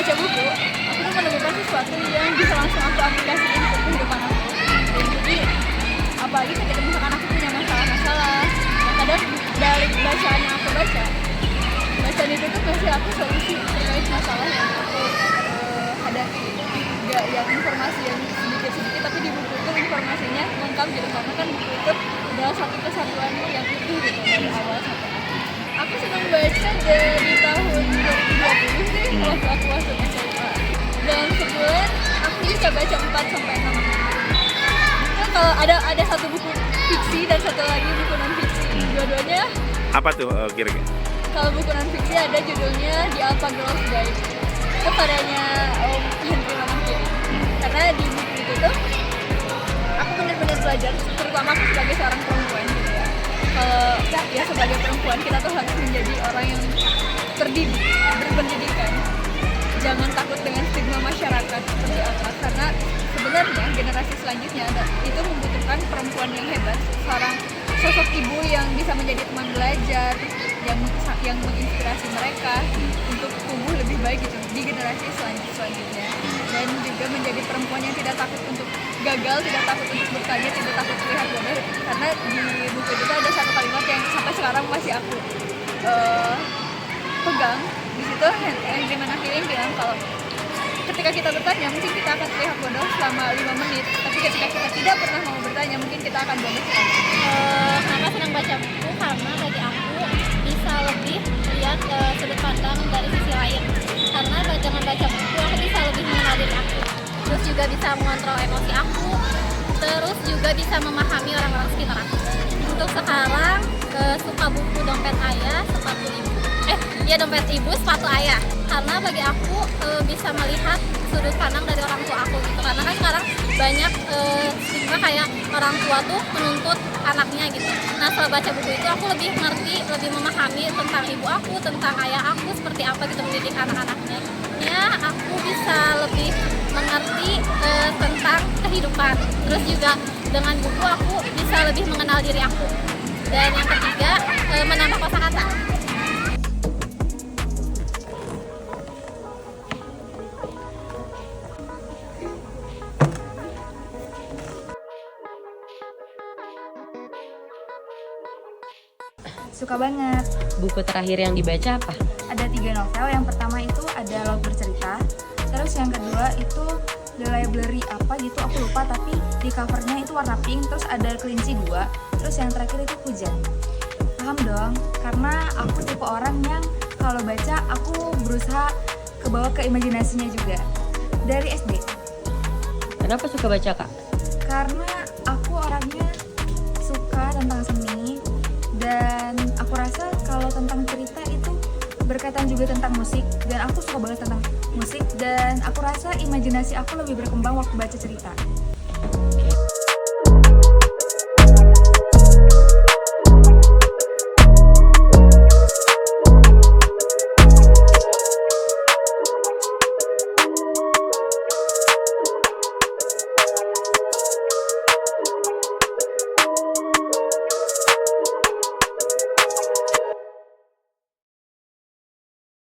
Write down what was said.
baca buku, aku tuh menemukan sesuatu yang bisa langsung aku aplikasiin ke kehidupan aku. Dan jadi apalagi ketika misalkan aku punya masalah-masalah, kadang dari bacaan yang aku baca, bacaan itu tuh kasih aku solusi terkait masalah yang aku hadapi. Gak yang informasi yang sedikit-sedikit, tapi di buku itu informasinya lengkap gitu, karena kan buku itu adalah satu kesatuan yang utuh gitu dari awal sampai akhir. Aku senang baca dari tahun 2020 sih, waktu aku masuk SMA. Dalam sebulan aku bisa baca 4-6. Kan kalau ada satu buku fiksi dan satu lagi buku non fiksi. Dua-duanya Apa tuh kira-kira? kalau buku non fiksi ada judulnya The Alpha Girls Guide. Itu karyanya Om Henry Manangkiri. Karena di buku itu tuh aku benar-benar belajar, terutama aku sebagai seorang perempuan gitu ya. Kalau ya sebagai perempuan kita tuh harus menjadi orang yang terdidik, berpendidikan. Jangan takut dengan stigma masyarakat seperti apa, karena sebenarnya generasi selanjutnya itu membutuhkan perempuan yang hebat, seorang sosok ibu yang bisa menjadi teman belajar, yang menginspirasi mereka untuk tumbuh lebih baik gitu di generasi selanjutnya. Dan juga menjadi perempuan yang tidak takut untuk gagal, tidak takut untuk bertanya, tidak takut terlihat bodoh. Karena di buku itu ada satu kalimat yang sampai sekarang masih aku pegang. Di situ Henry Manangkiri bilang kalau ketika kita bertanya mungkin kita akan terlihat bodoh selama 5 menit, tapi ketika kita tidak pernah mau bertanya mungkin kita akan bodoh selama. Kenapa senang baca buku? Karena bagi aku bisa lebih lihat sudut pandang dari sisi lain. Karena dengan baca buku aku bisa lebih mengenal diri aku, terus juga bisa mengontrol emosi aku, terus juga bisa memahami orang-orang sekitar aku. Untuk sekarang suka buku Dompet Ayah, Sepatu Ibu. Dompet Ibu, Sepatu Ayah. Karena bagi aku bisa melihat sudut pandang dari orang tua aku gitu. Karena kan sekarang banyak stigma kayak orang tua tuh menuntut anaknya gitu. Nah setelah baca buku itu aku lebih ngerti, lebih memahami tentang ibu aku, tentang ayah aku seperti apa gitu mendidik anak-anaknya. Ya aku bisa lebih mengerti tentang kehidupan. Terus juga dengan buku aku bisa lebih mengenal diri aku. Dan yang ketiga menambah kosakata. Suka banget. Buku terakhir yang dibaca apa? Ada 3 novel. Yang pertama itu ada Laut Bercerita. Terus yang kedua itu The Library apa gitu, aku lupa, tapi di covernya itu warna pink. Terus ada Kelinci 2. Terus yang terakhir itu Hujan. Paham dong, karena aku tipe orang yang kalau baca aku berusaha kebawa ke imajinasinya juga. Dari SD. Kenapa suka baca, Kak? Karena aku orangnya suka tentang seni, dan aku rasa kalau tentang cerita itu berkaitan juga tentang musik, dan aku suka banget tentang musik, dan aku rasa imajinasi aku lebih berkembang waktu baca cerita.